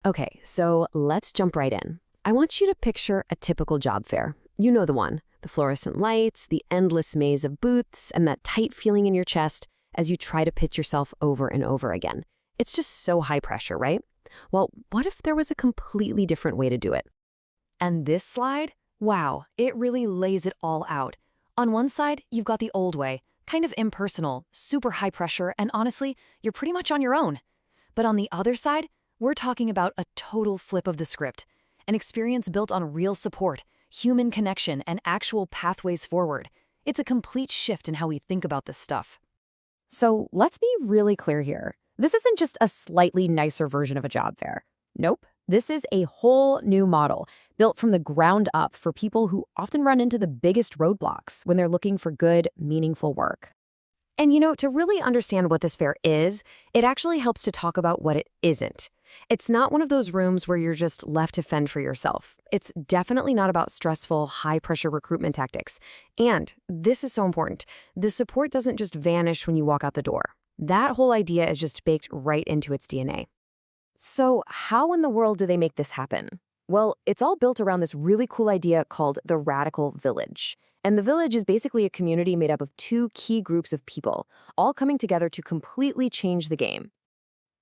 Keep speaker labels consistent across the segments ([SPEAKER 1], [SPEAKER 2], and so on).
[SPEAKER 1] Okay, so let's jump right in. I want you to picture a typical job fair. You know the one, the fluorescent lights, the endless maze of booths, and that tight feeling in your chest as you try to pitch yourself over and over again. It's just so high pressure, right? Well, what if there was a completely different way to do it?
[SPEAKER 2] And this slide? Wow, it really lays it all out. On one side, you've got the old way, kind of impersonal, super high pressure, and honestly, you're pretty much on your own. But on the other side, we're talking about a total flip of the script, an experience built on real support, human connection, and actual pathways forward. It's a complete shift in how we think about this stuff.
[SPEAKER 1] So let's be really clear here. This isn't just a slightly nicer version of a job fair. Nope. This is a whole new model built from the ground up for people who often run into the biggest roadblocks when they're looking for good, meaningful work. And to really understand what this fair is, it actually helps to talk about what it isn't. It's not one of those rooms where you're just left to fend for yourself. It's definitely not about stressful, high-pressure recruitment tactics. And this is so important. The support doesn't just vanish when you walk out the door. That whole idea is just baked right into its DNA. So how in the world do they make this happen? Well, it's all built around this really cool idea called the Radical Village. And the village is basically a community made up of two key groups of people, all coming together to completely change the game.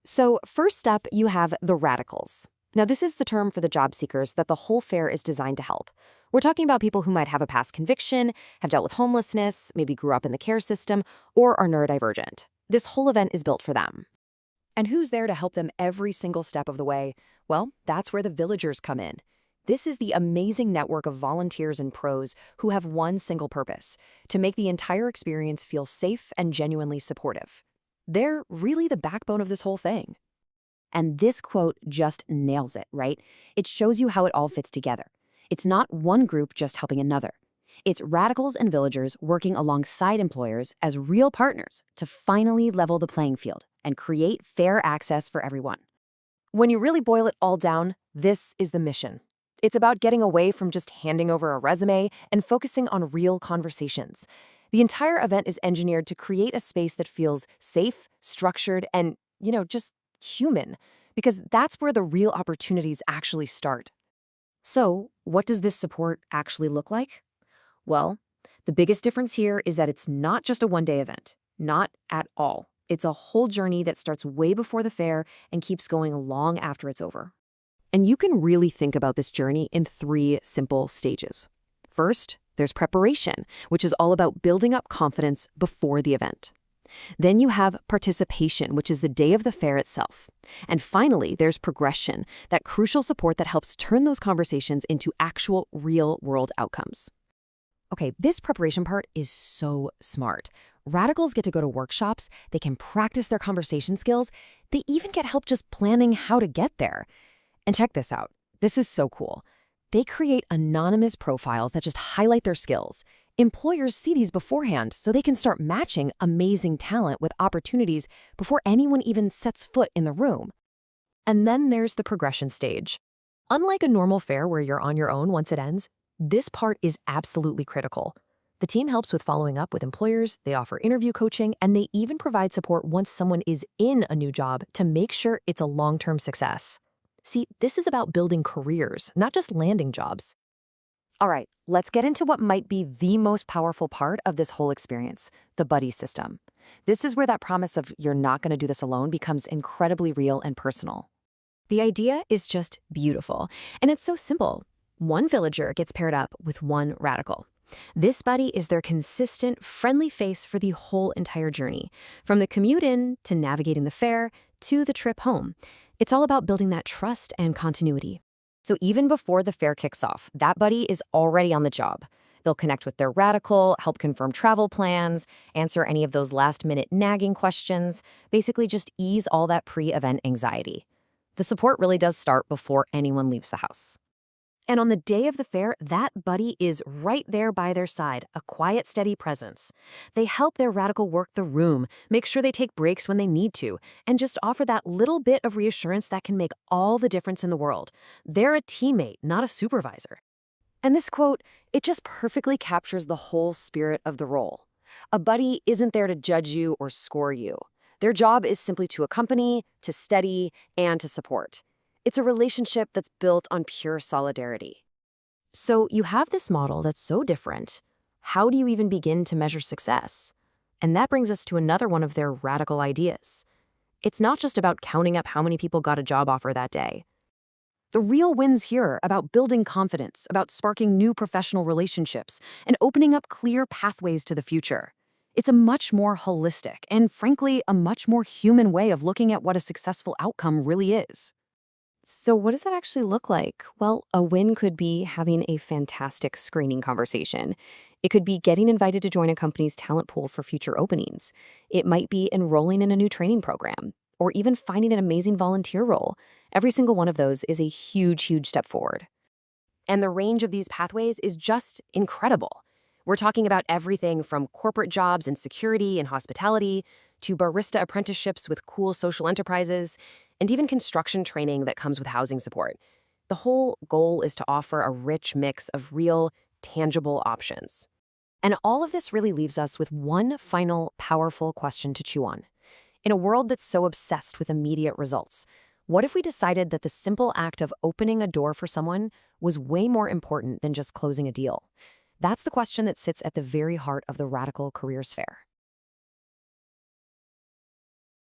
[SPEAKER 1] So first up, you have the radicals. Now, this is the term for the job seekers that the whole fair is designed to help. We're talking about people who might have a past conviction, have dealt with homelessness, maybe grew up in the care system, or are neurodivergent. This whole event is built for them. And who's there to help them every single step of the way? Well, that's where the villagers come in. This is the amazing network of volunteers and pros who have one single purpose: to make the entire experience feel safe and genuinely supportive. They're really the backbone of this whole thing. And this quote just nails it, right? It shows you how it all fits together. It's not one group just helping another. It's radicals and villagers working alongside employers as real partners to finally level the playing field and create fair access for everyone. When you really boil it all down, this is the mission. It's about getting away from just handing over a resume and focusing on real conversations. The entire event is engineered to create a space that feels safe, structured, and, just human, because that's where the real opportunities actually start. So, what does this support actually look like? Well, the biggest difference here is that it's not just a one-day event. Not at all. It's a whole journey that starts way before the fair and keeps going long after it's over. And you can really think about this journey in three simple stages. First, there's preparation, which is all about building up confidence before the event. Then you have participation, which is the day of the fair itself. And finally, there's progression, that crucial support that helps turn those conversations into actual real-world outcomes. Okay, this preparation part is so smart. Radicals get to go to workshops, they can practice their conversation skills, they even get help just planning how to get there. And check this out. This is so cool. They create anonymous profiles that just highlight their skills. Employers see these beforehand so they can start matching amazing talent with opportunities before anyone even sets foot in the room. And then there's the progression stage. Unlike a normal fair where you're on your own once it ends, this part is absolutely critical. The team helps with following up with employers, they offer interview coaching, and they even provide support once someone is in a new job to make sure it's a long-term success. See, this is about building careers, not just landing jobs. All right, let's get into what might be the most powerful part of this whole experience, the buddy system. This is where that promise of you're not going to do this alone becomes incredibly real and personal. The idea is just beautiful, and it's so simple. One villager gets paired up with one radical. This buddy is their consistent, friendly face for the whole entire journey, from the commute in to navigating the fair to the trip home. It's all about building that trust and continuity. So even before the fair kicks off, that buddy is already on the job. They'll connect with their radical, help confirm travel plans, answer any of those last-minute nagging questions, basically just ease all that pre-event anxiety. The support really does start before anyone leaves the house. And on the day of the fair, that buddy is right there by their side, a quiet, steady presence. They help their radical work the room, make sure they take breaks when they need to, and just offer that little bit of reassurance that can make all the difference in the world. They're a teammate, not a supervisor. And this quote, it just perfectly captures the whole spirit of the role. A buddy isn't there to judge you or score you. Their job is simply to accompany, to steady, and to support. It's a relationship that's built on pure solidarity. So you have this model that's so different. How do you even begin to measure success? And that brings us to another one of their radical ideas. It's not just about counting up how many people got a job offer that day. The real wins here are about building confidence, about sparking new professional relationships, and opening up clear pathways to the future. It's a much more holistic and, frankly, a much more human way of looking at what a successful outcome really is. So what does that actually look like? Well, a win could be having a fantastic screening conversation. It could be getting invited to join a company's talent pool for future openings. It might be enrolling in a new training program, or even finding an amazing volunteer role. Every single one of those is a huge, huge step forward. And the range of these pathways is just incredible. We're talking about everything from corporate jobs in security and hospitality to barista apprenticeships with cool social enterprises, and even construction training that comes with housing support. The whole goal is to offer a rich mix of real, tangible options. And all of this really leaves us with one final, powerful question to chew on. In a world that's so obsessed with immediate results, what if we decided that the simple act of opening a door for someone was way more important than just closing a deal? That's the question that sits at the very heart of the Radical Careers Fair.